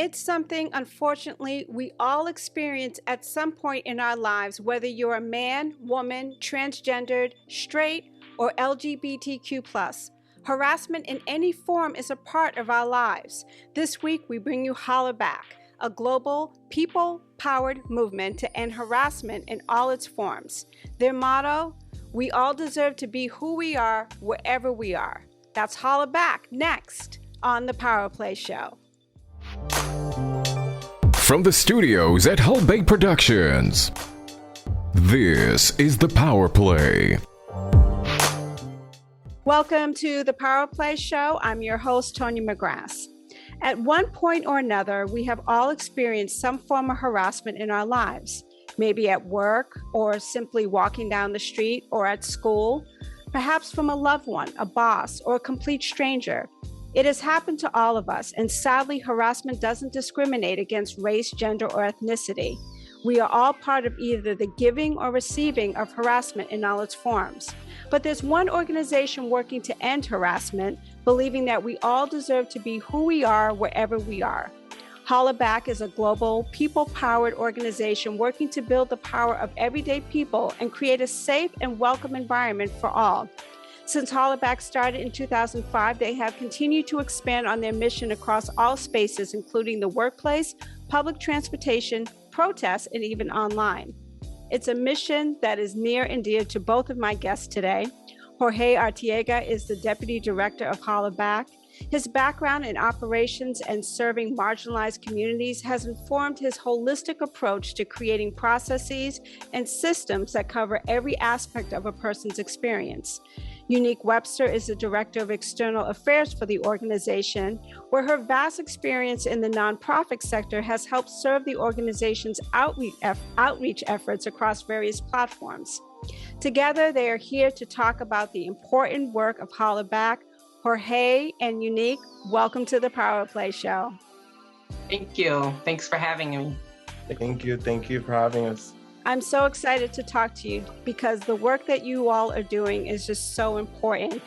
It's something, unfortunately, we all experience at some point in our lives, whether you're a man, woman, transgendered, straight, or LGBTQ+. Harassment in any form is a part of our lives. This week, we bring you Hollerback, a global, people-powered movement to end harassment in all its forms. Their motto, we all deserve to be who we are, wherever we are. That's Hollerback, next on the PowerPLAY Show. From the studios at Hollerback Productions, this is the PowerPLAY. Welcome to the PowerPLAY Show. I'm your host, Tony McGrath. At one point or another, we have all experienced some form of harassment in our lives, maybe at work or simply walking down the street or at school, perhaps from a loved one, a boss, or a complete stranger. It has happened to all of us, and sadly, harassment doesn't discriminate against race, gender, or ethnicity. We are all part of either the giving or receiving of harassment in all its forms. But there's one organization working to end harassment, believing that we all deserve to be who we are wherever we are. Hollerback is a global, people-powered organization working to build the power of everyday people and create a safe and welcome environment for all. Since Hollerback started in 2005, they have continued to expand on their mission across all spaces, including the workplace, public transportation, protests, and even online. It's a mission that is near and dear to both of my guests today. Jorge Artiega is the Deputy Director of Hollerback. His background in operations and serving marginalized communities has informed his holistic approach to creating processes and systems that cover every aspect of a person's experience. Unique Webster is the Director of External Affairs for the organization, where her vast experience in the nonprofit sector has helped serve the organization's outreach efforts across various platforms. Together, they are here to talk about the important work of Hollerback. Jorge and Unique, welcome to the PowerPLAY Show. Thank you. Thanks for having me. Thank you. Thank you for having us. I'm so excited to talk to you because the work that you all are doing is just so important.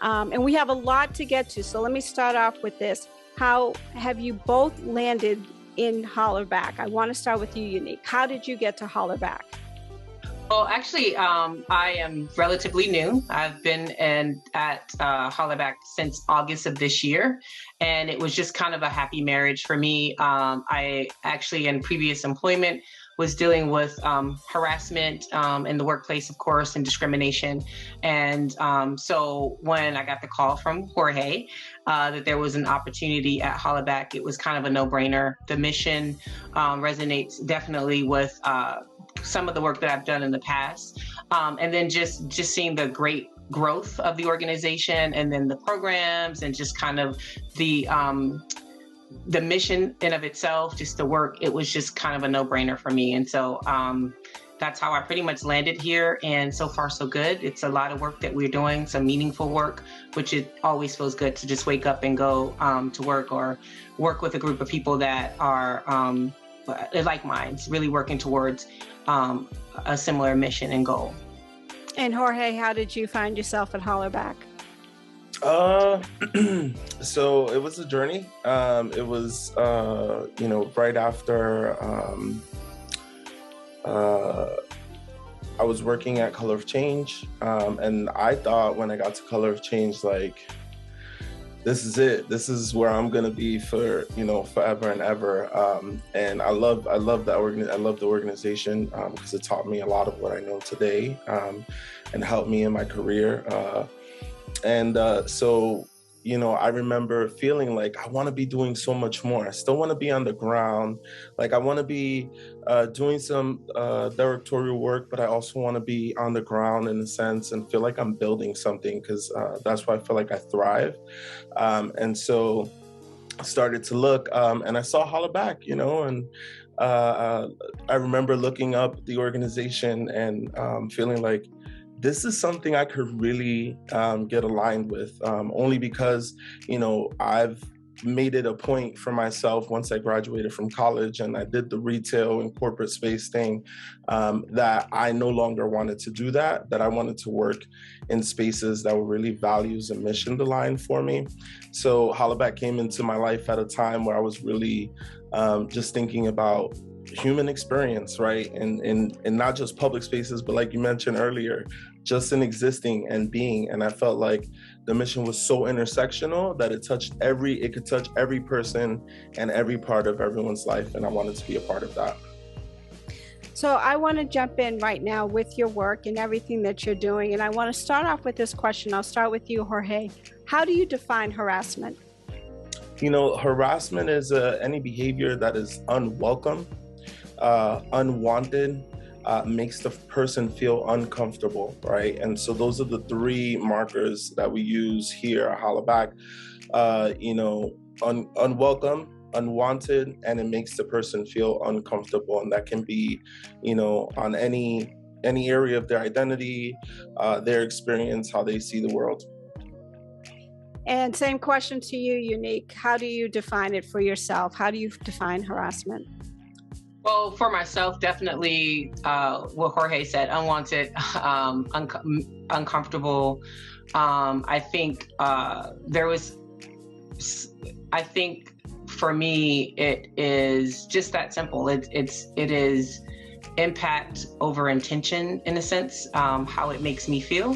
And we have a lot to get to. So let me start off with this. How have you both landed in Hollerback? I want to start with you, Unique. How did you get to Hollerback? Well, actually, I am relatively new. I've been at Hollerback since August of this year, and it was just kind of a happy marriage for me. I actually, in previous employment, was dealing with harassment in the workplace, of course, and discrimination. And so when I got the call from Jorge that there was an opportunity at Hollerback, it was kind of a no-brainer. The mission resonates definitely with some of the work that I've done in the past. And then just seeing the great growth of the organization and then the programs and just kind of the mission in of itself, just the work, it was just kind of a no-brainer for me. And so that's how I pretty much landed here. And so far, so good. It's a lot of work that we're doing, some meaningful work, which it always feels good to just wake up and go to work or work with a group of people that are like minds, really working towards a similar mission and goal. And Jorge, how did you find yourself at Hollerback? So it was a journey. It was, right after I was working at Color of Change. And I thought when I got to Color of Change, like, this is it. This is where I'm gonna be for forever and ever. And I love that I love the organization because it taught me a lot of what I know today and helped me in my career. So I remember feeling like I want to be doing so much more. I still want to be on the ground. Like I want to be doing some directorial work, but I also want to be on the ground in a sense and feel like I'm building something because that's why I feel like I thrive. And so I started to look and I saw Hollerback, and I remember looking up the organization and feeling like, this is something I could really get aligned with, only because, I've made it a point for myself once I graduated from college and I did the retail and corporate space thing, that I no longer wanted to do that I wanted to work in spaces that were really values and mission aligned for me. So Hollerback came into my life at a time where I was really just thinking about human experience, right? And not just public spaces, but like you mentioned earlier, just in existing and being. And I felt like the mission was so intersectional that it could touch every person and every part of everyone's life. And I wanted to be a part of that. So I want to jump in right now with your work and everything that you're doing. And I want to start off with this question. I'll start with you, Jorge. How do you define harassment? Harassment is any behavior that is unwelcome, unwanted, makes the person feel uncomfortable, right? And so those are the three markers that we use here at Hollerback. Unwelcome, unwanted, and it makes the person feel uncomfortable. And that can be, on any area of their identity, their experience, how they see the world. And same question to you, Unique. How do you define it for yourself? How do you define harassment? Well, for myself, definitely what Jorge said, unwanted, uncomfortable. I think for me, it is just that simple. It is impact over intention, in a sense, how it makes me feel.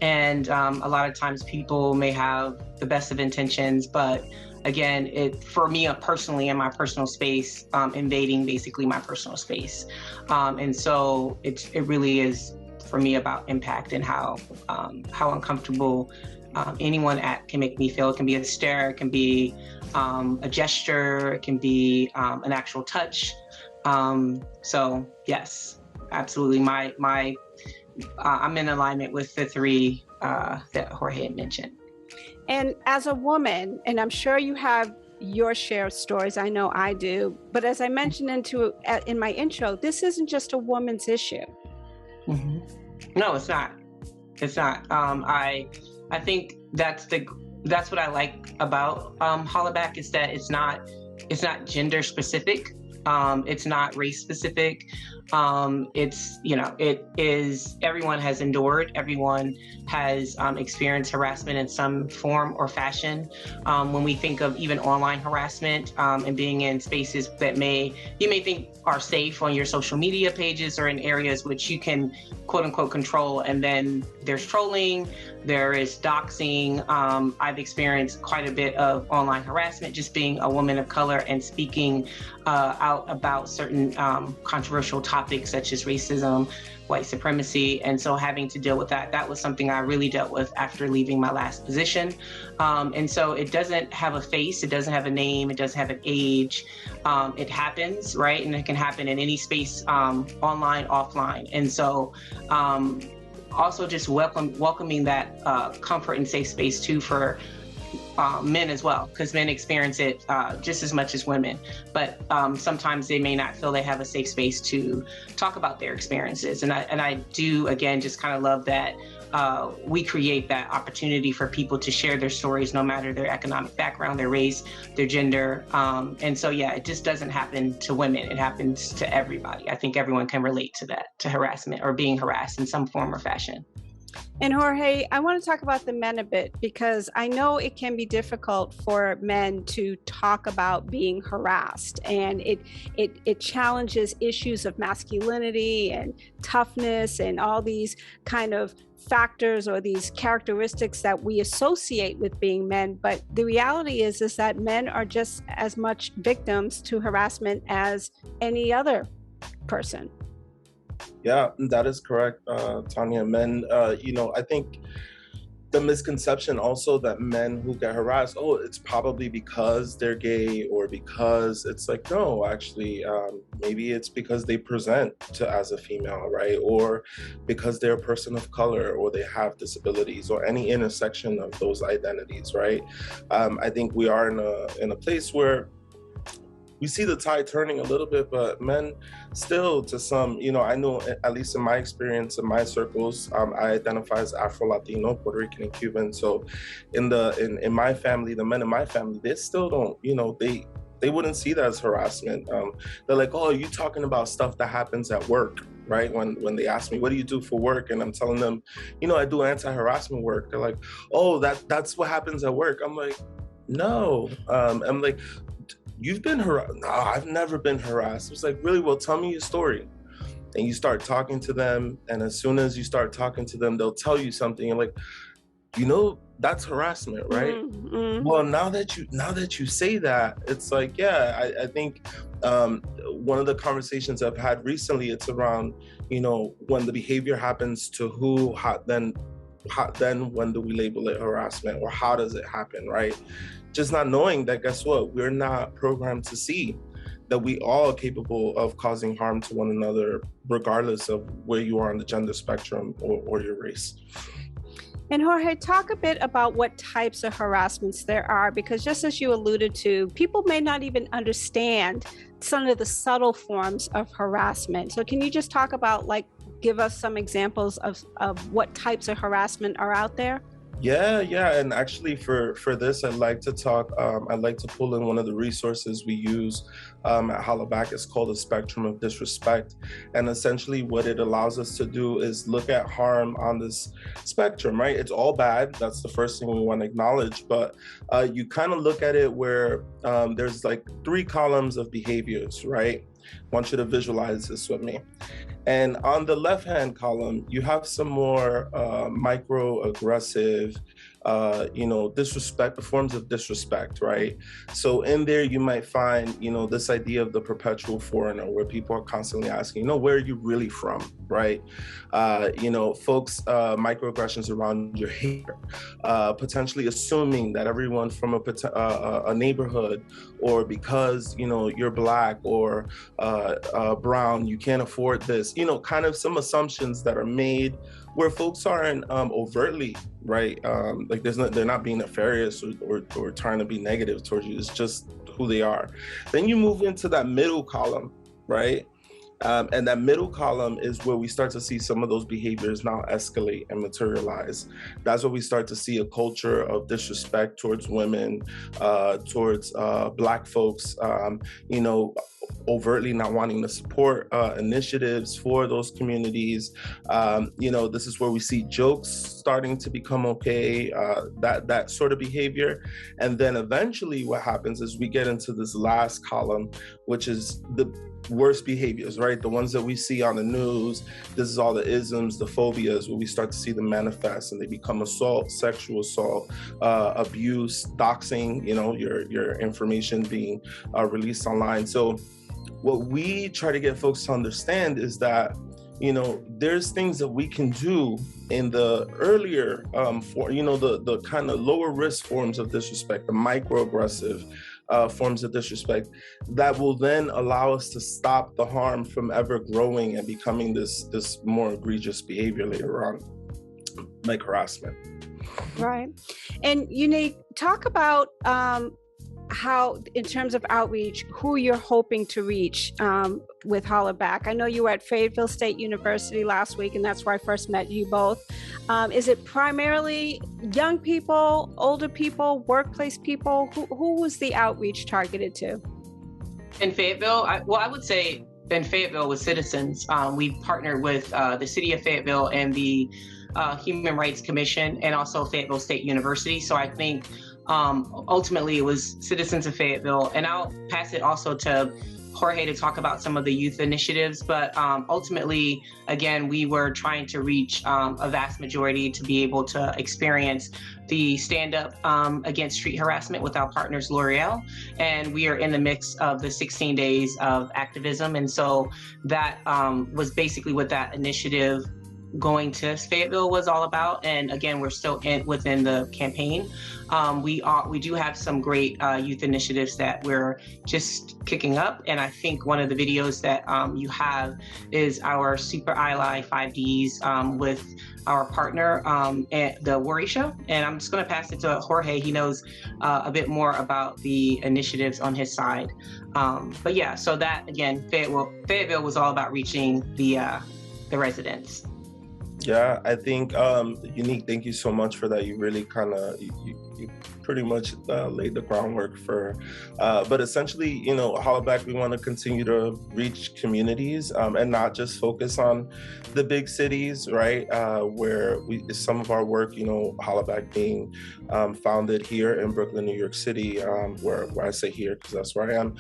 And a lot of times people may have the best of intentions, but again, for me personally, in my personal space, invading basically my personal space. And so it really is for me about impact and how uncomfortable anyone can make me feel. It can be a stare, it can be a gesture, it can be an actual touch. So yes, absolutely. I'm in alignment with the three that Jorge had mentioned. And as a woman, and I'm sure you have your share of stories, I know I do, but as I mentioned in my intro, this isn't just a woman's issue. Mm-hmm. No, it's not. It's not. I think that's what I like about Hollerback, is that it's not gender specific. It's not race specific. It is, everyone has endured, everyone has experienced harassment in some form or fashion. When we think of even online harassment and being in spaces that you may think are safe on your social media pages or in areas which you can quote unquote control, and then there's trolling, there is doxing. I've experienced quite a bit of online harassment just being a woman of color and speaking out about certain controversial topics such as racism, white supremacy. And so having to deal with that was something I really dealt with after leaving my last position. And so it doesn't have a face, it doesn't have a name, it doesn't have an age. It happens, right? And it can happen in any space, online, offline. And so also just welcoming that comfort and safe space too for men as well, because men experience it just as much as women, but sometimes they may not feel they have a safe space to talk about their experiences. And I do, again, just kind of love that we create that opportunity for people to share their stories, no matter their economic background, their race, their gender. And so, yeah, it just doesn't happen to women. It happens to everybody. I think everyone can relate to that, to harassment or being harassed in some form or fashion. And Jorge, I want to talk about the men a bit, because I know it can be difficult for men to talk about being harassed, and it challenges issues of masculinity and toughness and all these kind of factors or these characteristics that we associate with being men. But the reality is that men are just as much victims to harassment as any other person. Yeah, that is correct, Tanya. Men, I think the misconception also that men who get harassed, it's probably because they're gay, or because it's like, no, actually, maybe it's because they present as a female, right? Or because they're a person of color, or they have disabilities, or any intersection of those identities, right? I think we are in a place where we see the tide turning a little bit, but men still, to some, I know, at least in my experience, in my circles, I identify as Afro-Latino, Puerto Rican, and Cuban. So in my family, the men in my family, they still don't, they wouldn't see that as harassment. They're like, oh, are you talking about stuff that happens at work, right? When they ask me, what do you do for work? And I'm telling them, I do anti-harassment work. They're like, oh, that's what happens at work. I'm like, no. I'm like, you've been harassed? No, I've never been harassed. It's like, really? Well, tell me your story. And you start talking to them. And as soon as you start talking to them, they'll tell you something. You're like, that's harassment, right? Mm-hmm. Well, now that you say that, it's like, yeah, I think one of the conversations I've had recently, it's around, when the behavior happens to who, then when do we label it harassment, or how does it happen, right? Just not knowing that, guess what? We're not programmed to see that we all are capable of causing harm to one another, regardless of where you are on the gender spectrum or your race. And Jorge, talk a bit about what types of harassments there are, because just as you alluded to, people may not even understand some of the subtle forms of harassment. So can you just talk about, give us some examples of what types of harassment are out there? Yeah. And actually for this, I'd like to pull in one of the resources we use at Hollerback. It's called the Spectrum of Disrespect. And essentially what it allows us to do is look at harm on this spectrum, right? It's all bad. That's the first thing we want to acknowledge. But you kind of look at it where there's 3 columns of behaviors, right? I want you to visualize this with me. And on the left-hand column, you have some more microaggressive, disrespect, forms of disrespect, right? So in there, you might find, this idea of the perpetual foreigner, where people are constantly asking, where are you really from, right? Folks, microaggressions around your hair, potentially assuming that everyone from a neighborhood, or because, you're Black or brown, you can't afford this, kind of some assumptions that are made where folks aren't overtly, right? They're not being nefarious or trying to be negative towards you. It's just who they are. Then you move into that middle column, right? And that middle column is where we start to see some of those behaviors now escalate and materialize. That's where we start to see a culture of disrespect towards women, towards Black folks, overtly not wanting to support initiatives for those communities. This is where we see jokes starting to become okay, that sort of behavior. And then eventually what happens is we get into this last column, which is the worst behaviors, right? The ones that we see on the news. This is all the isms, the phobias, where we start to see them manifest, and they become assault, sexual assault, abuse, doxing, your information being released online. So what we try to get folks to understand is that, there's things that we can do in the earlier, the kind of lower risk forms of disrespect, the microaggressive forms of disrespect, that will then allow us to stop the harm from ever growing and becoming this more egregious behavior later on, like harassment. Right. And talk about how, in terms of outreach, who you're hoping to reach with Hollerback. I know you were at Fayetteville State University last week, and that's where I first met you both. Is it primarily young people, older people, workplace people? Who was the outreach targeted to? In Fayetteville, I would say in Fayetteville with citizens. We partnered with the City of Fayetteville and the Human Rights Commission, and also Fayetteville State University. So I think ultimately it was citizens of Fayetteville, and I'll pass it also to Jorge to talk about some of the youth initiatives. But ultimately, again, we were trying to reach a vast majority to be able to experience the stand-up against street harassment with our partners L'Oreal. And we are in the mix of the 16 days of activism. And so that was basically what that initiative going to Fayetteville was all about. And again, we're still within the campaign. We do have some great youth initiatives that we're just kicking up. And I think one of the videos that you have is our Super Ally 5Ds with our partner at the Worry Show. And I'm just going to pass it to Jorge. He knows a bit more about the initiatives on his side. But yeah, so that again, Fayetteville was all about reaching the residents. Yeah, I think Unique, thank you so much for that. You really kind of you pretty much laid the groundwork for, but essentially, you know, Hollerback, we want to continue to reach communities and not just focus on the big cities, right? Where some of our work, you know, Hollerback being founded here in Brooklyn, New York City, where I say here because that's where I am.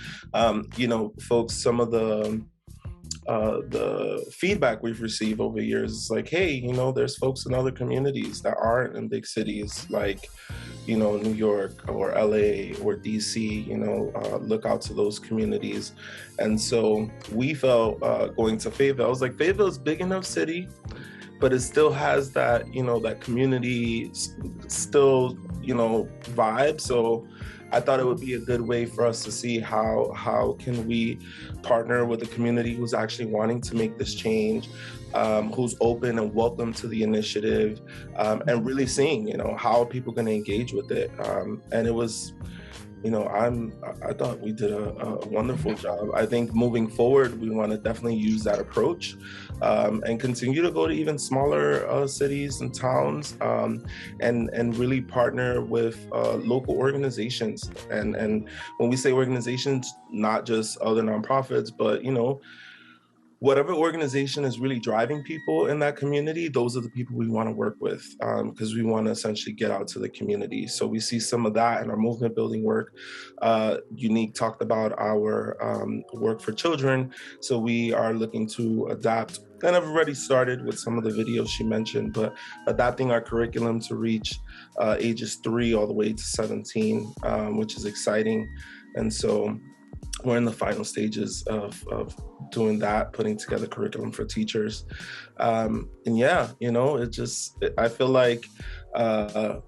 You know, folks, some of the feedback we've received over the years is like, hey, you know, there's folks in other communities that aren't in big cities like, you know, New York or LA or DC, you know, look out to those communities. And so we felt going to Fayetteville, I was like, Fayetteville's big enough city, but it still has that, you know, that community still, you know, vibe. So I thought it would be a good way for us to see how can we partner with a community who's actually wanting to make this change, who's open and welcome to the initiative, and really seeing, you know, how are people going to engage with it. And it was, you know, I thought we did a wonderful job. I think moving forward, we want to definitely use that approach and continue to go to even smaller cities and towns and really partner with local organizations. And when we say organizations, not just other nonprofits, but, you know, whatever organization is really driving people in that community, those are the people we want to work with because we want to essentially get out to the community. So we see some of that in our movement building work. Unique talked about our work for children. So we are looking to adapt, and I've already started with some of the videos she mentioned, but adapting our curriculum to reach ages 3 all the way to 17, which is exciting. And so we're in the final stages of doing that, putting together curriculum for teachers. And yeah, you know, I feel like a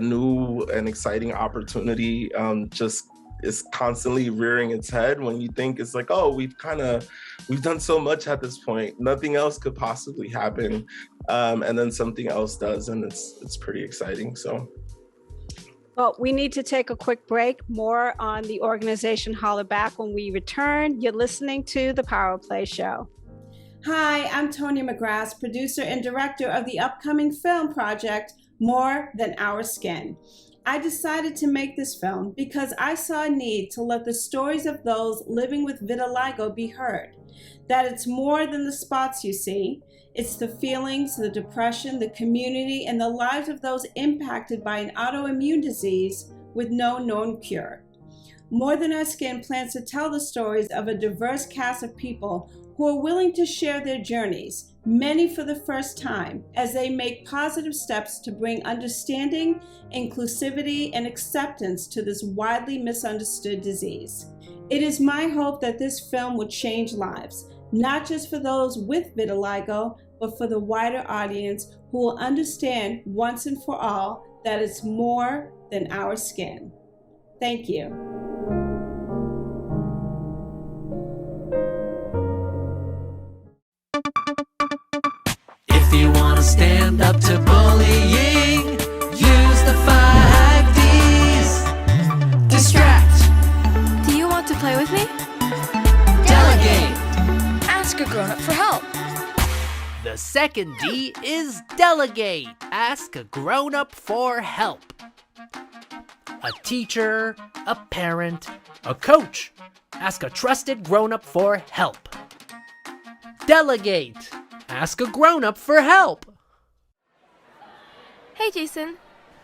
new and exciting opportunity just is constantly rearing its head when you think it's like, oh, we've done so much at this point. Nothing else could possibly happen. And then something else does, and it's pretty exciting, so. Well, we need to take a quick break. More on the organization Hollerback when we return. You're listening to the PowerPLAY Show. Hi, I'm Tonya McGrath, producer and director of the upcoming film project, More Than Our Skin. I decided to make this film because I saw a need to let the stories of those living with vitiligo be heard. That it's more than the spots you see. It's the feelings, the depression, the community, and the lives of those impacted by an autoimmune disease with no known cure. More Than Our Skin plans to tell the stories of a diverse cast of people who are willing to share their journeys, many for the first time, as they make positive steps to bring understanding, inclusivity, and acceptance to this widely misunderstood disease. It is my hope that this film will change lives, not just for those with vitiligo, but for the wider audience who will understand once and for all that it's more than our skin. Thank you. If you want to stand up to bullying, use the 5 Ds. Distract. Do you want to play with me? Delegate. Ask a grown-up for help. The second D is delegate. Ask a grown-up for help. A teacher, a parent, a coach. Ask a trusted grown-up for help. Delegate. Ask a grown-up for help. Hey, Jason.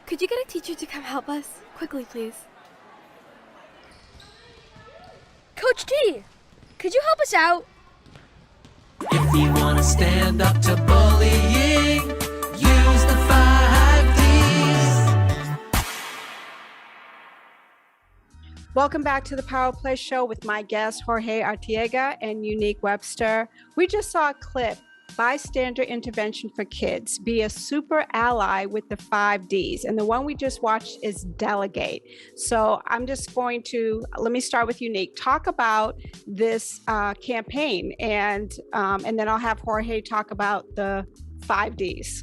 Could you get a teacher to come help us? Quickly, please. Coach T, could you help us out? If you want to stand up to bullying, use the 5 Ds. Welcome back to the PowerPLAY Show with my guests, Jorge Artiega and Unique Webster. We just saw a clip, Bystander Intervention for Kids, be a super ally with the 5 Ds. And the one we just watched is Delegate. So I'm just going to, let me start with Unique. Talk about this campaign, and then I'll have Jorge talk about the 5 Ds.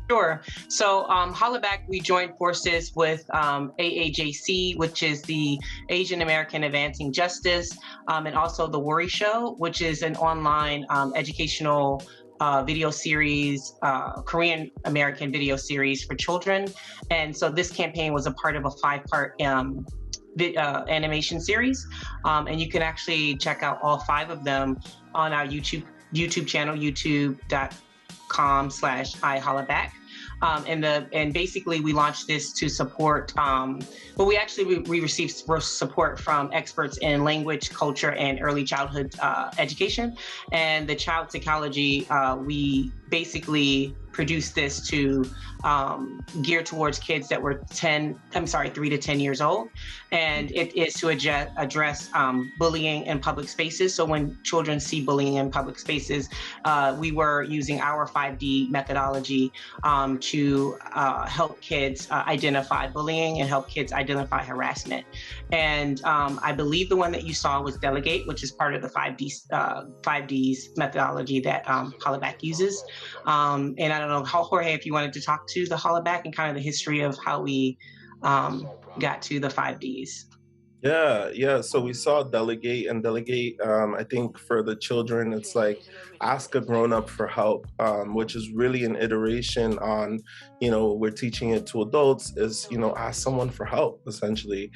Sure. So Hollerback, we joined forces with AAJC, which is the Asian American Advancing Justice, and also The Worry Show, which is an online educational video series, Korean American video series for children. And so this campaign was a part of a 5-part animation series. And you can actually check out all 5 of them on our YouTube channel, youtube.com/ihollerback. And basically we launched this to support, we received support from experts in language, culture, and early childhood education. And the Child Psychology, we basically produced this to gear towards kids that were 3 to 10 years old. And it is to address bullying in public spaces. So when children see bullying in public spaces, we were using our 5D methodology to help kids identify bullying and help kids identify harassment. And I believe the one that you saw was Delegate, which is part of the 5Ds methodology that Hollerback uses. And I don't know, Jorge, if you wanted to talk to the Hollerback and kind of the history of how we got to the 5Ds. Yeah. So we saw Delegate, and Delegate, I think for the children, it's like ask a grown-up for help, which is really an iteration on, we're teaching it to adults is, ask someone for help, essentially.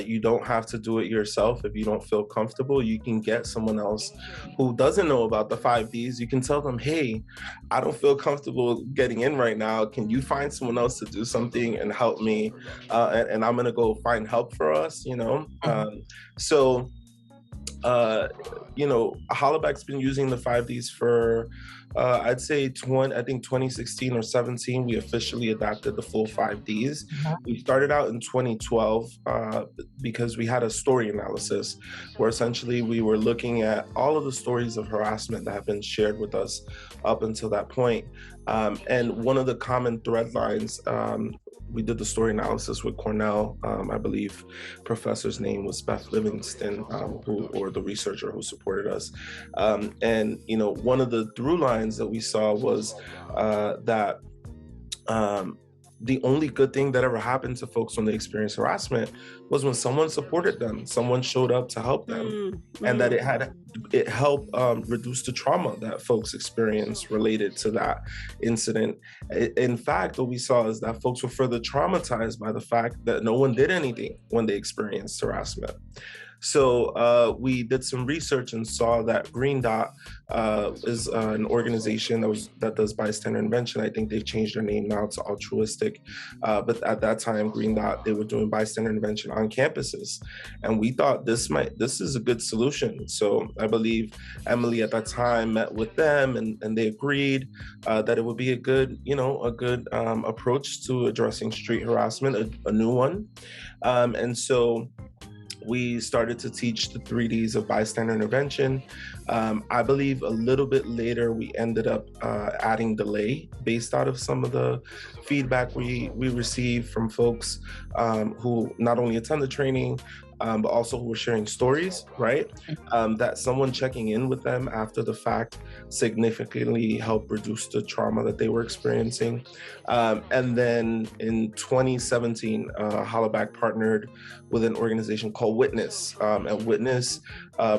You don't have to do it yourself. If you don't feel comfortable, you can get someone else who doesn't know about the 5Ds. You can tell them, hey, I don't feel comfortable getting in right now. Can you find someone else to do something and help me? And I'm going to go find help for us, Hollerback's been using the 5Ds for, I'd say 2016 or 17, we officially adopted the full 5Ds. We started out in 2012 because we had a story analysis where essentially we were looking at all of the stories of harassment that have been shared with us up until that point. And one of the common thread lines, we did the story analysis with Cornell. I believe professor's name was Beth Livingston, or the researcher who supported us. And one of the through lines that we saw was that the only good thing that ever happened to folks when they experienced harassment was when someone supported them, someone showed up to help them, and that it helped reduce the trauma that folks experienced related to that incident. In fact, what we saw is that folks were further traumatized by the fact that no one did anything when they experienced harassment. So we did some research and saw that Green Dot is an organization that does bystander intervention. I think they've changed their name now to Altruistic. But at that time, Green Dot, they were doing bystander intervention on campuses. And we thought this is a good solution. So I believe Emily at that time met with them and they agreed that it would be a good approach to addressing street harassment, a new one. And so we started to teach the 3Ds of bystander intervention. I believe a little bit later, we ended up adding delay based out of some of the feedback we received from folks who not only attended training, but also who were sharing stories, right? That someone checking in with them after the fact significantly helped reduce the trauma that they were experiencing. And then in 2017, Hollerback partnered with an organization called Witness. And Witness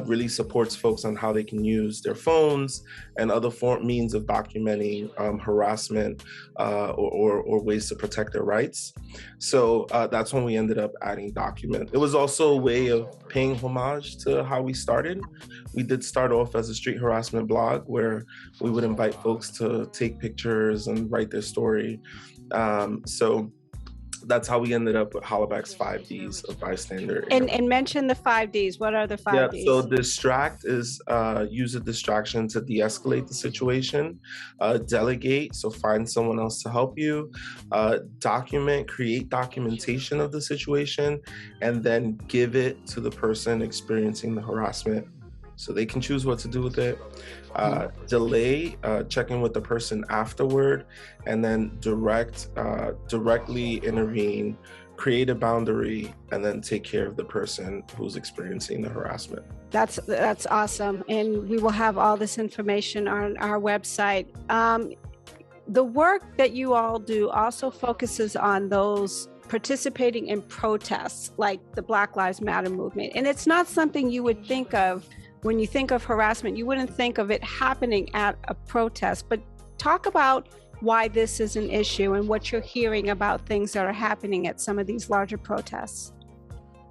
really supports folks on how they can use their phones and other means of documenting harassment or ways to protect their rights. So that's when we ended up adding Document. It was also a way of paying homage to how we started. We did start off as a street harassment blog where we would invite folks to take pictures and write their story. So that's how we ended up with Hollerback's 5 Ds of bystander. And mention the 5 Ds. What are the 5 Ds? So distract is use a distraction to de-escalate the situation. Delegate, so find someone else to help you. Document, create documentation of the situation, and then give it to the person experiencing the harassment so they can choose what to do with it. Delay, check in with the person afterward, and then directly intervene, create a boundary, and then take care of the person who's experiencing the harassment. That's awesome. And we will have all this information on our website. The work that you all do also focuses on those participating in protests like the Black Lives Matter movement. And it's not something you would think of when you think of harassment. You wouldn't think of it happening at a protest, but talk about why this is an issue and what you're hearing about things that are happening at some of these larger protests.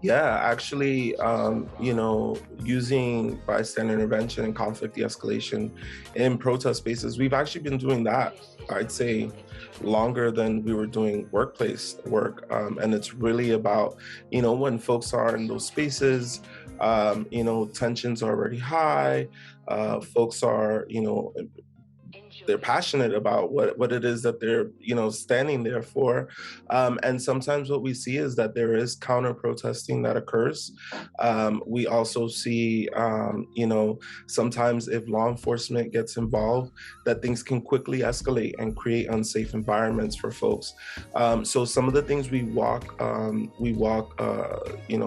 Yeah, actually, using bystander intervention and conflict de-escalation in protest spaces, we've actually been doing that, I'd say, longer than we were doing workplace work. And it's really about, when folks are in those spaces, tensions are already high, folks are, they're passionate about what it is that they're, standing there for. And sometimes what we see is that there is counter protesting that occurs. We also see, sometimes if law enforcement gets involved, that things can quickly escalate and create unsafe environments for folks. So some of the things we walk,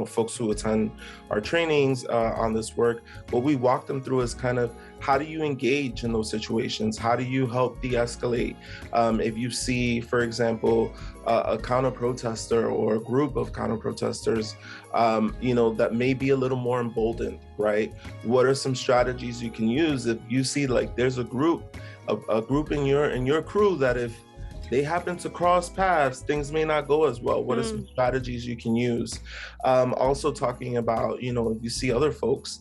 folks who attend our trainings on this work, what we walk them through is kind of, how do you engage in those situations? How do you help de-escalate? If you see, for example, a counter-protester or a group of counter-protesters, that may be a little more emboldened, right? What are some strategies you can use if you see like there's a group in your crew that if they happen to cross paths, things may not go as well. What are some strategies you can use? Also talking about, if you see other folks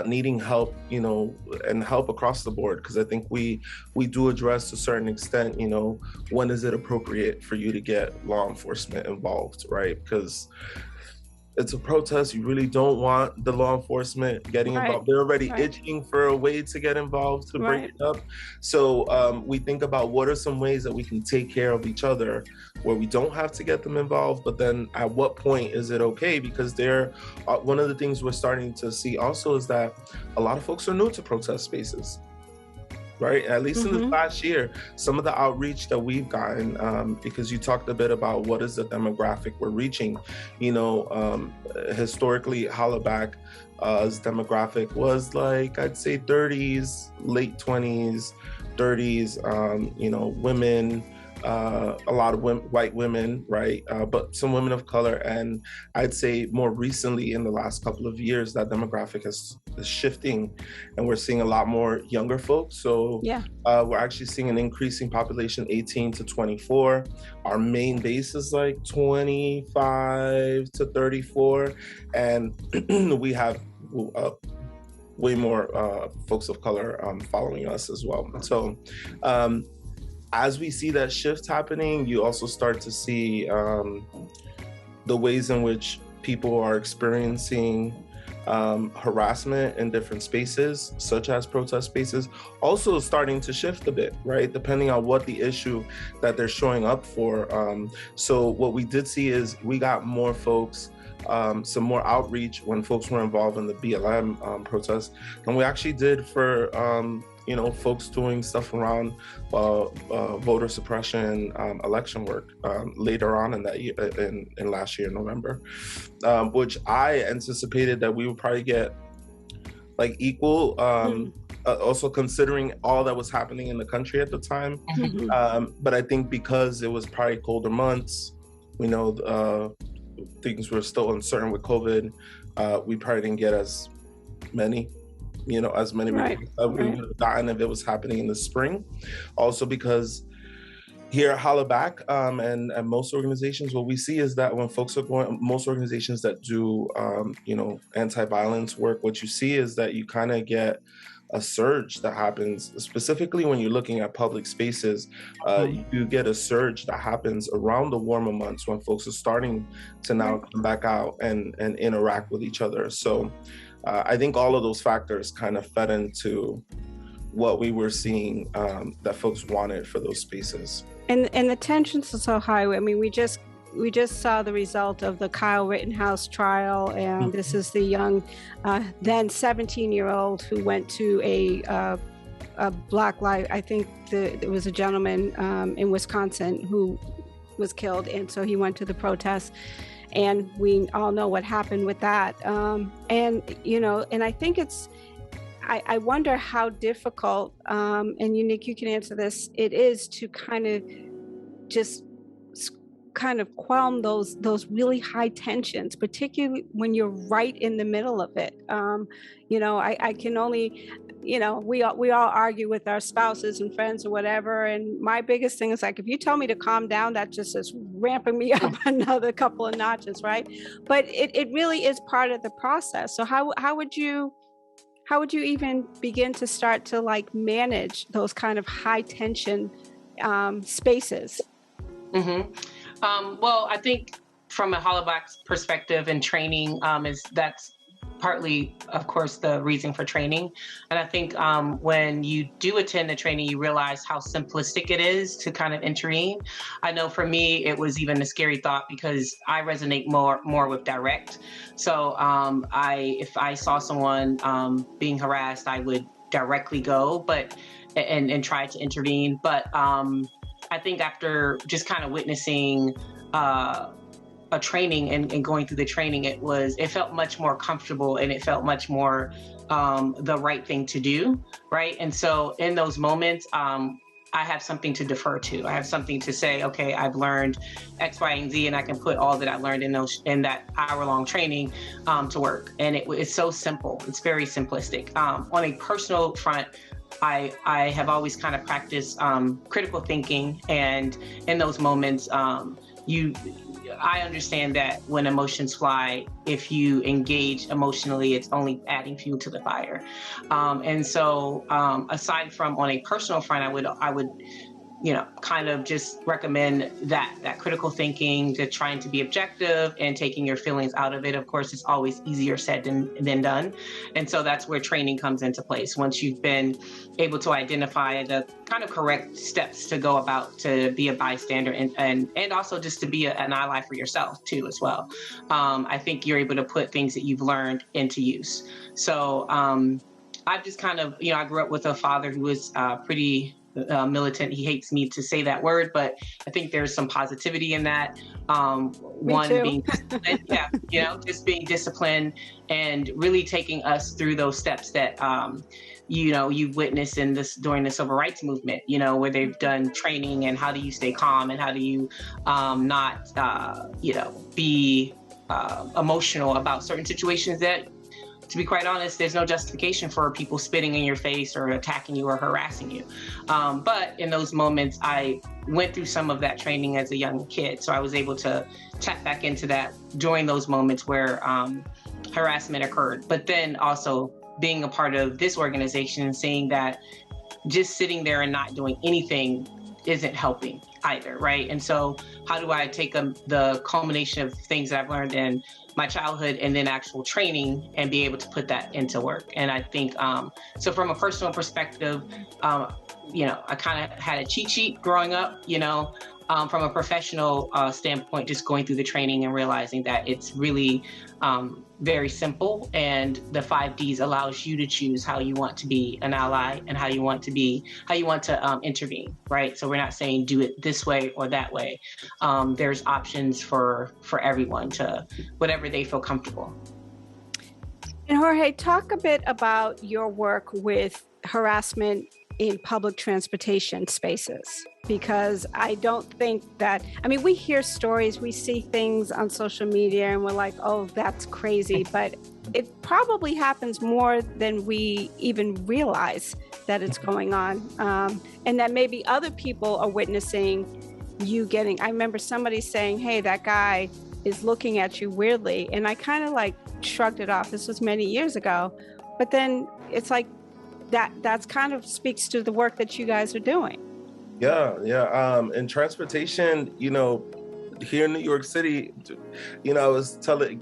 needing help, and help across the board, because I think we do address to a certain extent, when is it appropriate for you to get law enforcement involved, right? Because it's a protest. You really don't want the law enforcement getting involved. They're already itching for a way to get involved, to break it up. So we think about what are some ways that we can take care of each other where we don't have to get them involved, but then at what point is it okay? Because one of the things we're starting to see also is that a lot of folks are new to protest spaces. Right, at least in the last year, some of the outreach that we've gotten, because you talked a bit about what is the demographic we're reaching. Historically, Hollerback's demographic was like, I'd say 30s, late 20s, 30s, women, a lot of white women, right? But some women of color. And I'd say more recently in the last couple of years, that demographic is shifting and we're seeing a lot more younger folks. So we're actually seeing an increasing population 18 to 24. Our main base is like 25 to 34. And we have way more folks of color following us as well. So, as we see that shift happening, you also start to see the ways in which people are experiencing harassment in different spaces, such as protest spaces, also starting to shift a bit, right? Depending on what the issue that they're showing up for. So what we did see is we got more folks, some more outreach when folks were involved in the BLM protest. And we actually did for folks doing stuff around voter suppression, election work later on in that year, in last year, November, which I anticipated that we would probably get like equal, also considering all that was happening in the country at the time. But I think because it was probably colder months, things were still uncertain with COVID, we probably didn't get as many as many reports that we would have gotten if it was happening in the spring. Also because here at Hollerback and most organizations, what we see is that when folks are most organizations that do, anti-violence work, what you see is that you kind of get a surge that happens, specifically when you're looking at public spaces. You get a surge that happens around the warmer months when folks are starting to now come back out and interact with each other. So I think all of those factors kind of fed into what we were seeing that folks wanted for those spaces. And the tensions are so high. I mean, we just saw the result of the Kyle Rittenhouse trial, and this is the young, then 17-year-old who went to a Black Lives. I think there was a gentleman in Wisconsin who was killed, and so he went to the protest. And we all know what happened with that. And I think I wonder how difficult, and Nick, you can answer this, it is to kind of just kind of quell those really high tensions, particularly when you're right in the middle of it. I can only, we all argue with our spouses and friends or whatever. And my biggest thing is like, if you tell me to calm down, that just is ramping me up another couple of notches, right? But it really is part of the process. So how would you even begin to start to like manage those kind of high tension spaces? Well, I think from a Hollerback's perspective and training, that's partly, of course, the reason for training. And I think when you do attend the training, you realize how simplistic it is to kind of intervene. I know for me, it was even a scary thought because I resonate more with direct. So if I saw someone being harassed, I would directly go, and try to intervene. But I think after just kind of witnessing a training and going through the training, it felt much more comfortable, and it felt much more the right thing to do, right? And so in those moments, I have something to defer to. I have something to say, okay, I've learned X, Y, and Z, and I can put all that I learned in that hour-long training to work. And it's so simple. It's very simplistic. On a personal front, I have always kind of practiced critical thinking, and in those moments, I understand that when emotions fly, if you engage emotionally, it's only adding fuel to the fire. And so, aside from on a personal front, I would, kind of just recommend that critical thinking, to trying to be objective and taking your feelings out of it. Of course, it's always easier said than done. And so that's where training comes into place. Once you've been able to identify the kind of correct steps to go about to be a bystander and also just to be an ally for yourself too, as well. I think you're able to put things that you've learned into use. So I've just kind of, I grew up with a father who was pretty militant. He hates me to say that word, but I think there's some positivity in that. One being disciplined, just being disciplined and really taking us through those steps that you've witnessed during the civil rights movement, where they've done training and how do you stay calm and how do you not be emotional about certain situations that, to be quite honest, there's no justification for people spitting in your face or attacking you or harassing you. But in those moments, I went through some of that training as a young kid. So I was able to tap back into that during those moments where harassment occurred. But then also being a part of this organization and seeing that just sitting there and not doing anything isn't helping either, right? And so how do I take the culmination of things that I've learned in my childhood and then actual training and be able to put that into work? And I think, so from a personal perspective, I kind of had a cheat sheet growing up, from a professional standpoint, just going through the training and realizing that it's really very simple, and the 5 Ds allows you to choose how you want to be an ally and how you want to intervene, right? So we're not saying do it this way or that way. There's options for everyone to whatever they feel comfortable. And Jorge, talk a bit about your work with harassment in public transportation spaces, because I don't think we hear stories, we see things on social media and we're like, oh, that's crazy, but it probably happens more than we even realize that it's going on. And that maybe other people are witnessing you I remember somebody saying, hey, that guy is looking at you weirdly. And I kind of like shrugged it off. This was many years ago. But then it's like, that's kind of speaks to the work that you guys are doing. Yeah. In transportation, here in New York City, I was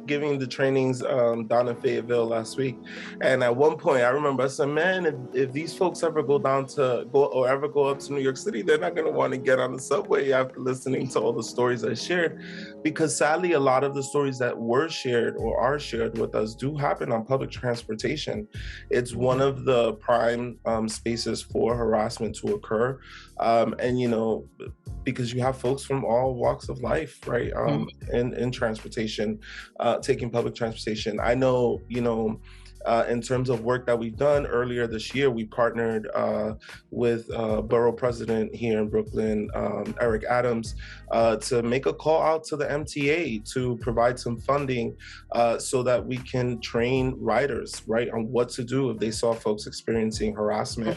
giving the trainings down in Fayetteville last week, and at one point I remember I said, man, if these folks ever go up to New York City, they're not going to want to get on the subway after listening to all the stories I shared, because sadly a lot of the stories that were shared or are shared with us do happen on public transportation. It's one of the prime spaces for harassment to occur, and because you have folks from all walks of life, right? In transportation, taking public transportation. I know, in terms of work that we've done earlier this year, we partnered with Borough President here in Brooklyn, Eric Adams, to make a call out to the MTA to provide some funding so that we can train riders, right, on what to do if they saw folks experiencing harassment.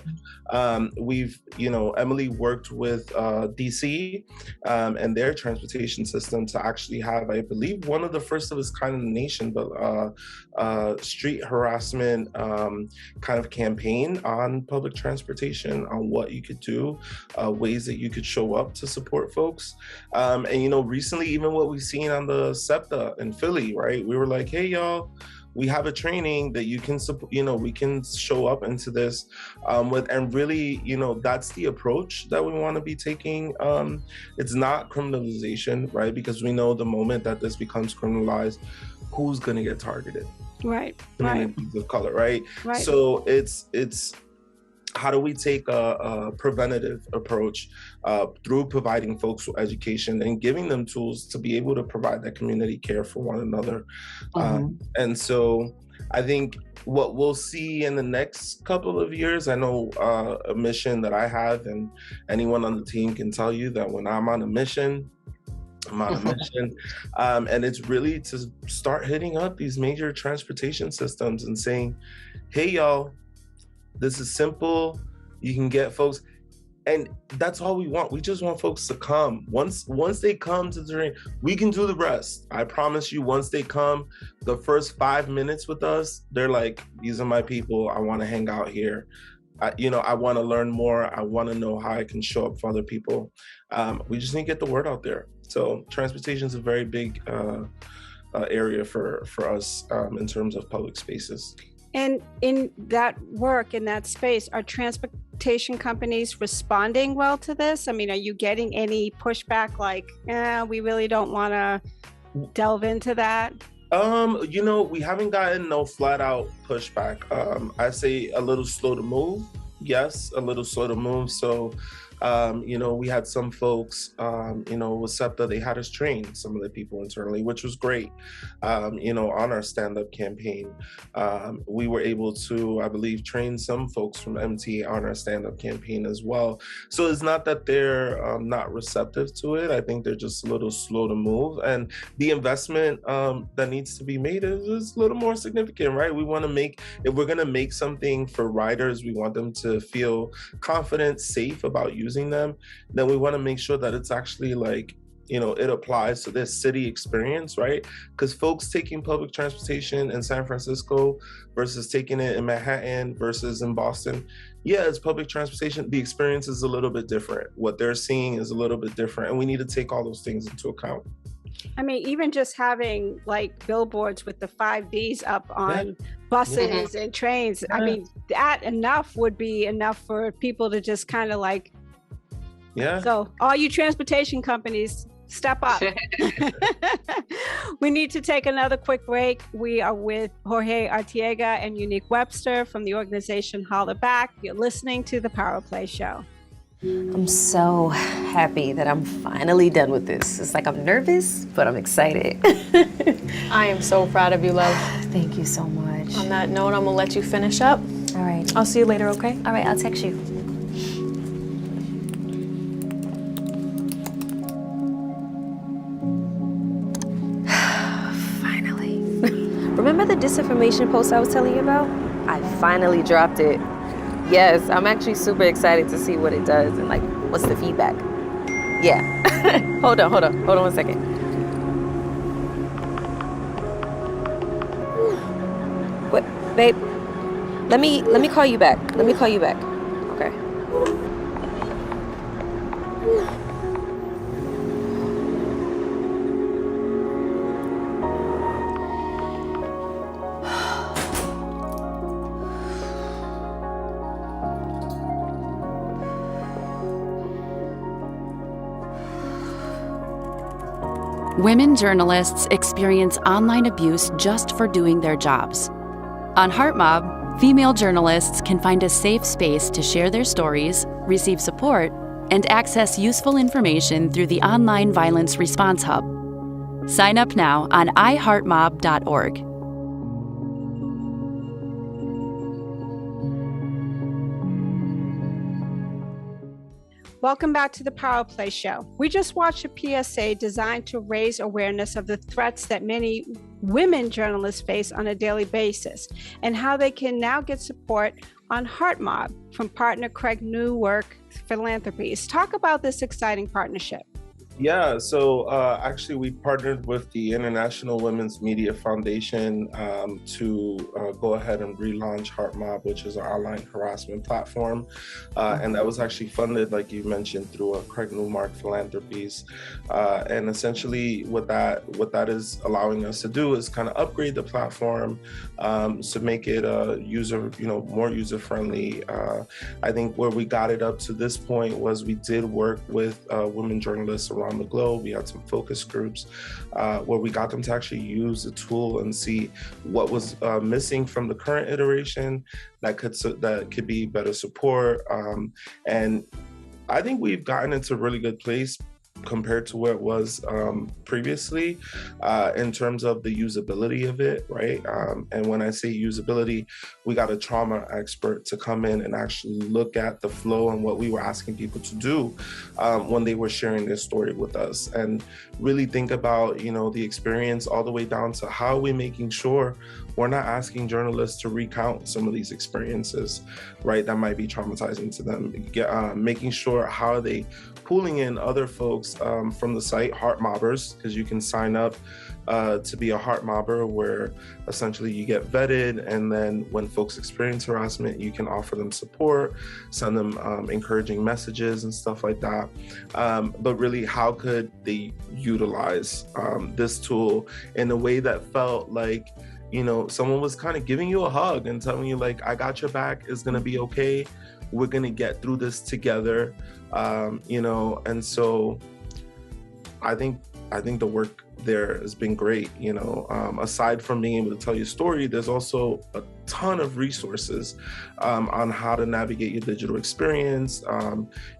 Emily worked with DC and their transportation system to actually have, I believe, one of the first of its kind in the nation, but street harassment kind of campaign on public transportation, on what you could do, ways that you could show up to support folks. And recently, even what we've seen on the SEPTA in Philly, right? We were like, hey, y'all, we have a training that you can support, we can show up into this with, and really, that's the approach that we want to be taking. It's not criminalization, right? Because we know the moment that this becomes criminalized, who's going to get targeted? Right. Communities of color, right? Right. So it's how do we take a preventative approach through providing folks with education and giving them tools to be able to provide that community care for one another. And so I think what we'll see in the next couple of years, I know a mission that I have, and anyone on the team can tell you that when I'm on a mission, and it's really to start hitting up these major transportation systems and saying, hey, y'all, this is simple. You can get folks, and that's all we want. We just want folks to come. Once they come to the training, we can do the rest. I promise you, once they come, the first 5 minutes with us, they're like, these are my people. I want to hang out here. I want to learn more. I want to know how I can show up for other people. We just need to get the word out there. So transportation is a very big area for us in terms of public spaces. And in that work, in that space, are transportation companies responding well to this? I mean, are you getting any pushback like, we really don't want to delve into that? We haven't gotten no flat out pushback. I say a little slow to move. Yes, a little slow to move. So, we had some folks, with SEPTA, they had us train some of the people internally, which was great. On our stand-up campaign, we were able to, I believe, train some folks from MTA on our stand-up campaign as well. So it's not that they're not receptive to it. I think they're just a little slow to move. And the investment that needs to be made is a little more significant, right? We want to if we're going to make something for riders, we want them to feel confident, safe about using them, then we want to make sure that it's actually it applies to this city experience, right? Because folks taking public transportation in San Francisco versus taking it in Manhattan versus in Boston, it's public transportation. The experience is a little bit different. What they're seeing is a little bit different, and we need to take all those things into account. I mean, even just having billboards with the 5 Ds up on buses and trains, I mean, that would be enough for people to just kind of so all you transportation companies, step up. We need to take another quick break. We are with Jorge Artiega and Unique Webster from the organization Hollerback. You're listening to the PowerPLAY Show. I'm so happy that I'm finally done with this. It's like I'm nervous, but I'm excited. I am so proud of you, love. Thank you so much. On that note, I'm gonna let you finish up. All right. I'll see you later, okay? All right, I'll text you. Finally. Remember the disinformation post I was telling you about? I finally dropped it. Yes, I'm actually super excited to see what it does and what's the feedback. Yeah. Hold on 1 second. What, babe? Let me call you back. Okay. Women journalists experience online abuse just for doing their jobs. On HeartMob, female journalists can find a safe space to share their stories, receive support, and access useful information through the Online Violence Response Hub. Sign up now on iheartmob.org. Welcome back to the PowerPLAY Show. We just watched a PSA designed to raise awareness of the threats that many women journalists face on a daily basis and how they can now get support on HeartMob from partner Craig Newark Philanthropies. Talk about this exciting partnership. Yeah, so actually we partnered with the International Women's Media Foundation to go ahead and relaunch HeartMob, which is our online harassment platform. And that was actually funded, like you mentioned, through Craig Newmark Philanthropies. And essentially what that is allowing us to do is kind of upgrade the platform to make it more user-friendly. I think where we got it up to this point was we did work with women journalists around the globe. We had some focus groups where we got them to actually use the tool and see what was missing from the current iteration that could be better support. And I think we've gotten into a really good place compared to where it was previously in terms of the usability of it, right? And when I say usability, we got a trauma expert to come in and actually look at the flow and what we were asking people to do when they were sharing their story with us, and really think about, the experience all the way down to how are we making sure we're not asking journalists to recount some of these experiences, right, that might be traumatizing to them. Making sure how are they pulling in other folks from the site, Heart Mobbers, because you can sign up to be a Heart Mobber, where essentially you get vetted, and then when folks experience harassment, you can offer them support, send them encouraging messages and stuff like that. But really, how could they utilize this tool in a way that felt like, someone was kind of giving you a hug and telling you, like, I got your back, it's gonna be okay, we're gonna get through this together, and so I think the work there has been great. Aside from being able to tell your story, there's also a ton of resources on how to navigate your digital experience.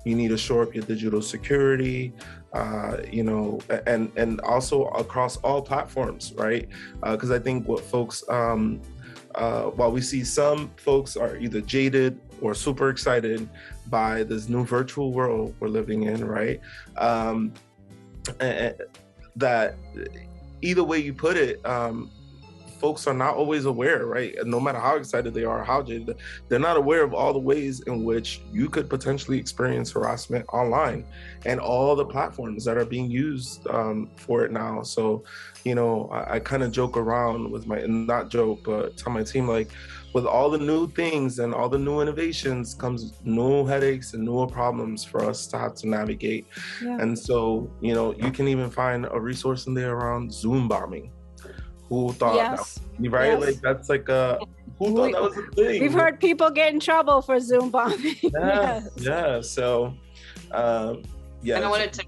You need to shore up your digital security, and also across all platforms, right? Because I think what folks, while we see some folks are either jaded or super excited by this new virtual world we're living in, right? That either way you put it, folks are not always aware, right? And no matter how excited they are, how jaded, they're not aware of all the ways in which you could potentially experience harassment online and all the platforms that are being used for it now. So, I kind of joke around with not joke, but tell my team, like, with all the new things and all the new innovations comes new headaches and new problems for us to have to navigate. Yeah. And so, you can even find a resource in there around Zoom bombing. Who thought that, right? Yes. Like, that's like who thought that was a thing? We've heard people get in trouble for Zoom bombing. Yes. Yeah. So, yeah. And I wanted to,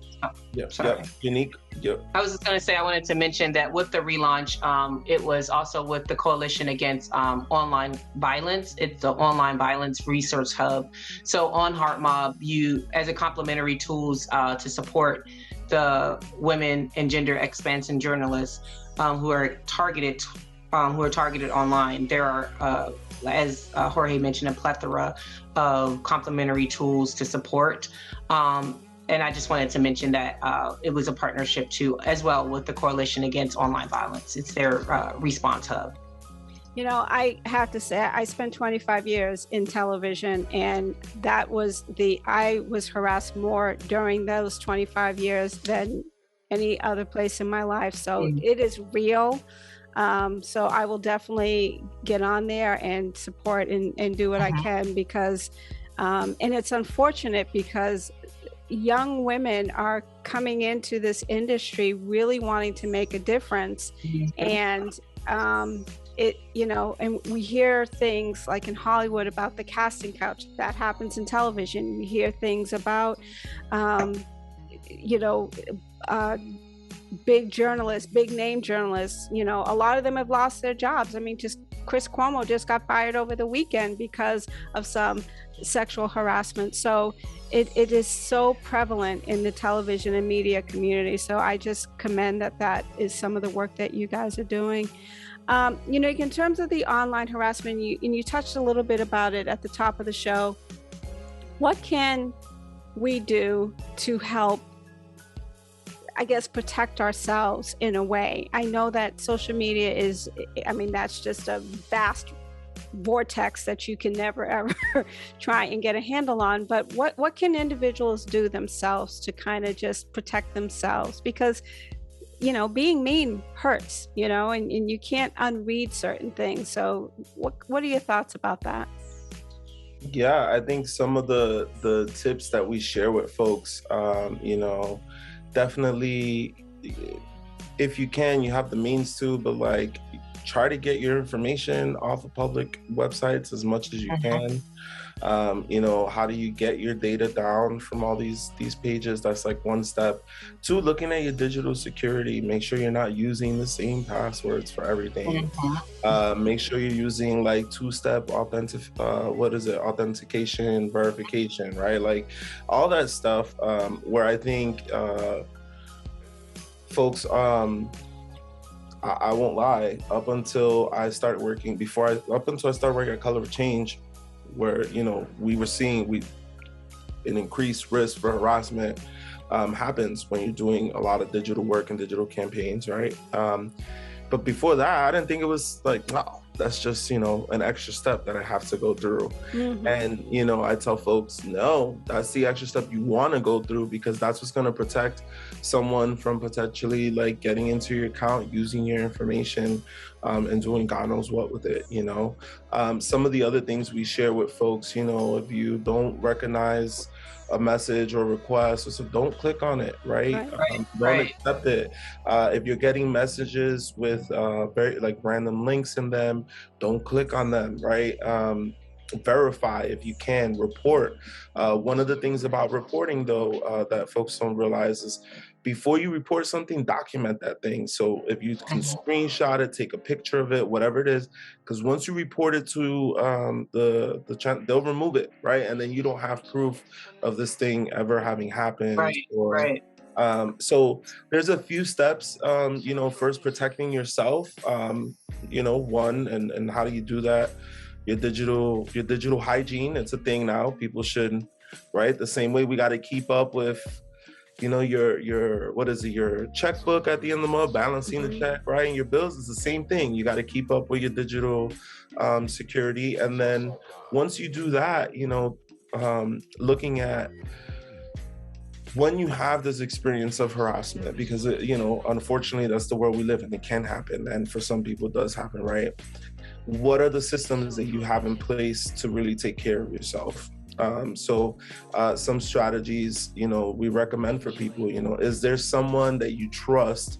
unique. Yep. I was just going to say, I wanted to mention that with the relaunch, it was also with the Coalition Against Online Violence. It's the Online Violence Resource Hub. So on HeartMob, you, as a complementary tools to support the women and gender expansion journalists who are targeted online. There are, as Jorge mentioned, a plethora of complementary tools to support. And I just wanted to mention that it was a partnership too, as well, with the Coalition Against Online Violence. It's their response hub. I have to say, I spent 25 years in television, and I was harassed more during those 25 years than any other place in my life. So it is real. So I will definitely get on there and support and do what I can, because, and it's unfortunate because young women are coming into this industry really wanting to make a difference. And and we hear things like in Hollywood about the casting couch that happens in television. We hear things about, big journalists, big name journalists, a lot of them have lost their jobs. I mean, just Chris Cuomo just got fired over the weekend because of some sexual harassment. So it is so prevalent in the television and media community. So I just commend that is some of the work that you guys are doing. In terms of the online harassment, you touched a little bit about it at the top of the show. What can we do to help, I guess, protect ourselves in a way? I know that social media that's just a vast vortex that you can never ever try and get a handle on. But what can individuals do themselves to kind of just protect themselves? Because being mean hurts, and you can't unread certain things. So what are your thoughts about that? Yeah, I think some of the tips that we share with folks, definitely, if you can, you have the means to, but try to get your information off of public websites as much as you can. How do you get your data down from all these pages? That's one step. 2, looking at your digital security, make sure you're not using the same passwords for everything. Make sure you're using 2-step authentication, verification, right? All that stuff, where I think folks, I won't lie, up until I started working at Color of Change, where we were seeing an increased risk for harassment happens when you're doing a lot of digital work and digital campaigns, right? But before that, I didn't think it was wow, that's just an extra step that I have to go through. And I tell folks, no, that's the extra step you want to go through, because that's what's going to protect someone from potentially getting into your account, using your information, and doing God knows what with it. Some of the other things we share with folks, if you don't recognize a message or request, so don't click on it, right? Don't accept it. If you're getting messages with very random links in them, don't click on them, right? Verify if you can. Report. One of the things about reporting, though, that folks don't realize is, before you report something, document that thing. So if you can screenshot it, take a picture of it, whatever it is, because once you report it to the channel, they'll remove it, right? And then you don't have proof of this thing ever having happened. So there's a few steps. First, protecting yourself. One, and how do you do that? Your digital hygiene. It's a thing now. People should, right? The same way we got to keep up with your what is it, your checkbook at the end of the month, balancing the check, right? And your bills is the same thing. You got to keep up with your digital security. And then once you do that, looking at when you have this experience of harassment, because unfortunately that's the world we live in. It can happen, and for some people it does happen, right? What are the systems that you have in place to really take care of yourself? Some strategies, we recommend for people, is there someone that you trust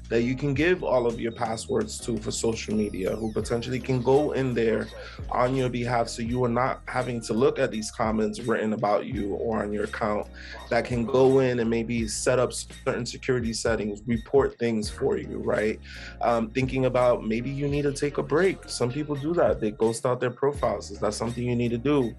that you can give all of your passwords to for social media, who potentially can go in there on your behalf, so you are not having to look at these comments written about you or on your account, that can go in and maybe set up certain security settings, report things for you, right? Thinking about maybe you need to take a break. Some people do that. They ghost out their profiles. Is that something you need to do?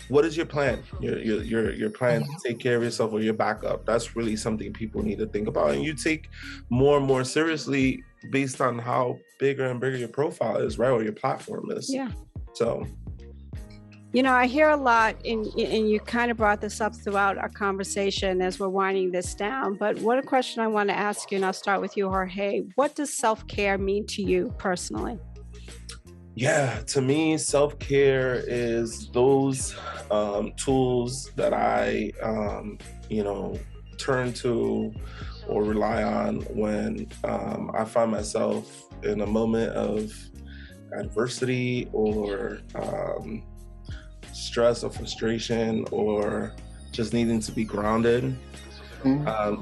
What is your plan? Your plan to take care of yourself, or your backup? That's really something people need to think about, and you take more and more seriously based on how bigger and bigger your profile is, right? Or your platform is. Yeah. So, I hear a lot, and you kind of brought this up throughout our conversation as we're winding this down, but what a question I want to ask you, and I'll start with you, Jorge. What does self-care mean to you personally? Yeah, to me, self-care is those tools that I, turn to or rely on when I find myself in a moment of adversity or stress or frustration or just needing to be grounded.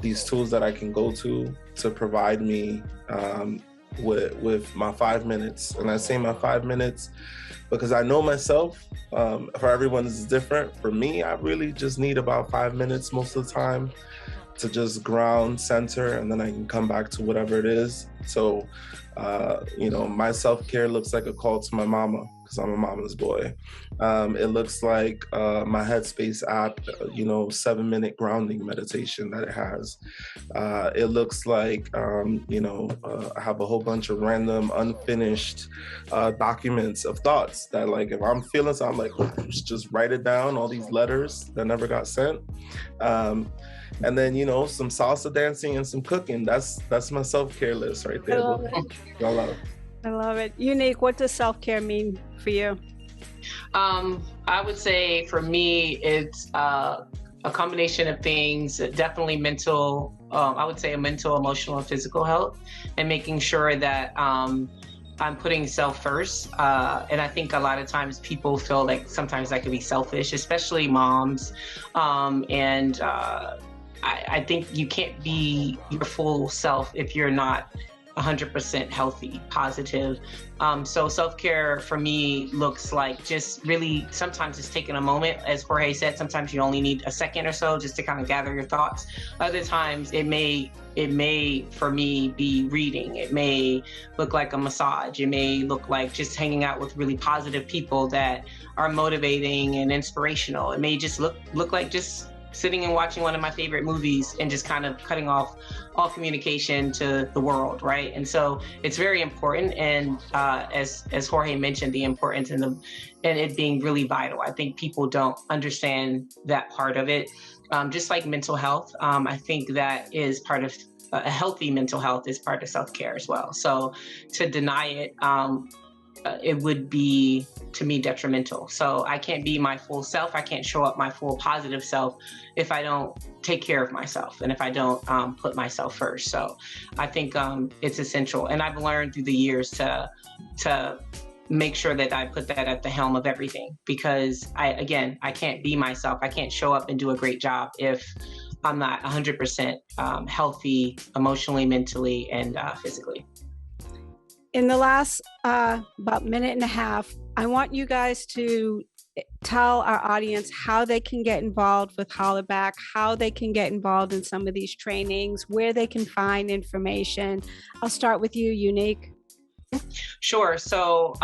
These tools that I can go to provide me with my 5 minutes. And I say my 5 minutes because I know myself. For everyone, this is different. For me, I really just need about 5 minutes most of the time to just ground, center, and then I can come back to whatever it is. So, my self-care looks like a call to my mama, because I'm a mama's boy. It looks like my Headspace app, 7-minute grounding meditation that it has. It looks like, I have a whole bunch of random unfinished documents of thoughts that, like, if I'm feeling something, I'm like, just write it down, all these letters that never got sent. And then, some salsa dancing and some cooking. That's my self-care list right there. I love it. Unique, what does self-care mean for you? I would say for me, it's a combination of things, definitely mental, I would say mental, emotional, and physical health, and making sure that I'm putting self first. And I think a lot of times people feel like sometimes that could be selfish, especially moms. I think you can't be your full self if you're not 100% healthy, positive. So self-care for me looks like just really, sometimes it's taking a moment. As Jorge said, sometimes you only need a second or so just to kind of gather your thoughts. Other times it may for me be reading. It may look like a massage. It may look like just hanging out with really positive people that are motivating and inspirational. It may just look like just sitting and watching one of my favorite movies and just kind of cutting off all communication to the world, right? And so it's very important. And as Jorge mentioned, the importance and it being really vital. I think people don't understand that part of it. Just like mental health, I think that is part of a healthy mental health is part of self-care as well. So to deny it, it would be, to me, detrimental. So I can't be my full self. I can't show up my full positive self if I don't take care of myself and if I don't put myself first. So I think it's essential. And I've learned through the years to make sure that I put that at the helm of everything, because I can't be myself. I can't show up and do a great job if I'm not 100% healthy emotionally, mentally, and physically. In the last about minute and a half, I want you guys to tell our audience how they can get involved with Hollerback, how they can get involved in some of these trainings, where they can find information. I'll start with you, Unique. Sure. So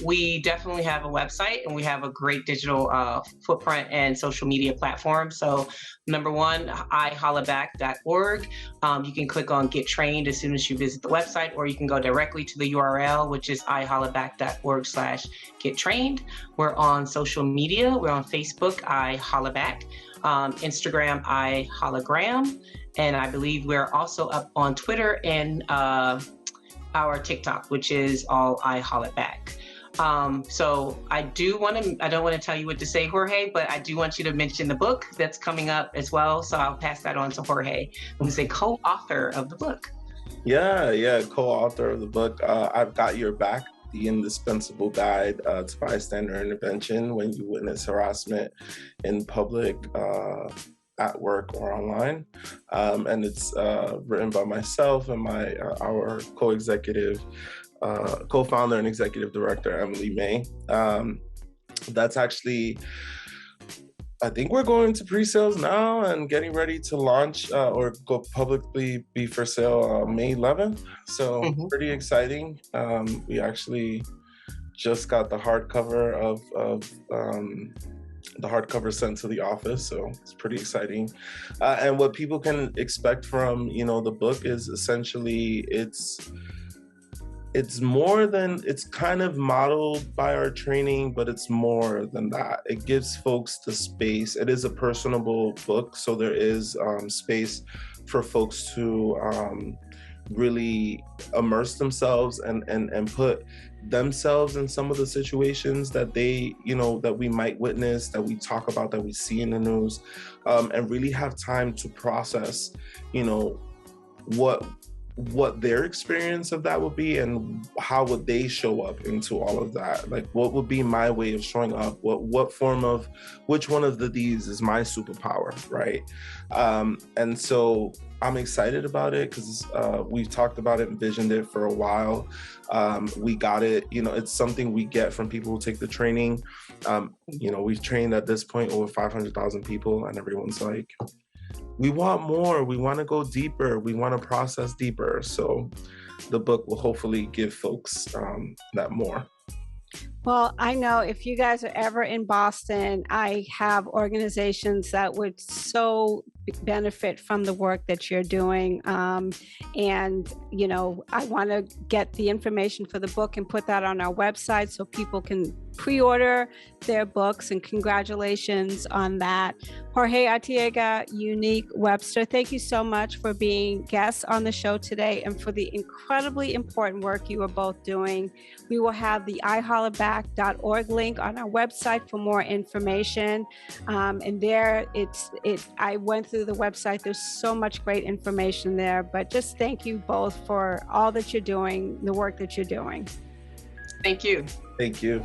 we definitely have a website, and we have a great digital footprint and social media platform. So number one, hollaback.org. You can click on Get Trained as soon as you visit the website, or you can go directly to the URL, which is hollaback.org/get trained. We're on social media. We're on Facebook, Hollerback, Instagram, Hologram, and I believe we're also up on Twitter and our TikTok, which is all Hollerback. So I don't want to tell you what to say, Jorge, but I do want you to mention the book that's coming up as well. So I'll pass that on to Jorge, who's a co-author of the book. Yeah, co-author of the book. I've Got Your Back, the indispensable guide to bystander intervention when you witness harassment in public, at work or online, and it's written by myself and our co-founder and executive director, Emily May. That's actually, I think we're going to pre-sales now and getting ready to launch or go publicly be for sale May 11th. So pretty exciting. We actually just got the hardcover of the hardcover sent to the office, so it's pretty exciting. And what people can expect from the book is essentially it's more than, it's kind of modeled by our training, but it's more than that. It gives folks the space. It is a personable book, so there is space for folks to really immerse themselves and put themselves in some of the situations that they, that we might witness, that we talk about, that we see in the news, and really have time to process, what their experience of that would be, and how would they show up into all of that. Like, what would be my way of showing up? What form of, which one of these is my superpower, right? And so I'm excited about it because we've talked about it, envisioned it for a while. We got it, it's something we get from people who take the training. We've trained at this point over 500,000 people, and everyone's like, we want more, we want to go deeper, we want to process deeper. So the book will hopefully give folks that more. Well, I know if you guys are ever in Boston, I have organizations that would so benefit from the work that you're doing. And, I want to get the information for the book and put that on our website so people can pre-order their books, and congratulations on that. Jorge Artiega, Unique, Webster, thank you so much for being guests on the show today and for the incredibly important work you are both doing. We will have the hollaback.org link on our website for more information. And there, I went through the website. There's so much great information there, but just thank you both for all that you're doing, the work that you're doing. Thank you. Thank you.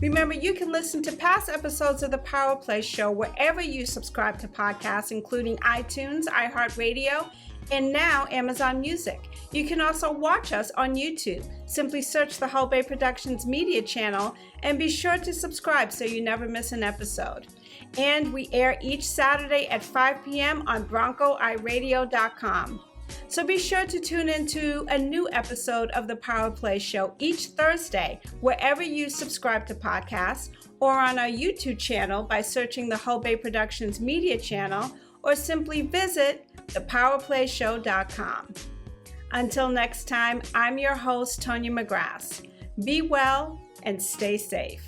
Remember, you can listen to past episodes of the PowerPLAY Show wherever you subscribe to podcasts, including iTunes, iHeartRadio, and now Amazon Music. You can also watch us on YouTube. Simply search the Hull Bay Productions Media channel and be sure to subscribe so you never miss an episode. And we air each Saturday at 5 p.m. on BroncoIRadio.com. So be sure to tune into a new episode of the PowerPLAY Show each Thursday, wherever you subscribe to podcasts, or on our YouTube channel by searching the Hull Bay Productions Media channel, or simply visit thepowerplayshow.com. Until next time, I'm your host, Tonya McGrath. Be well and stay safe.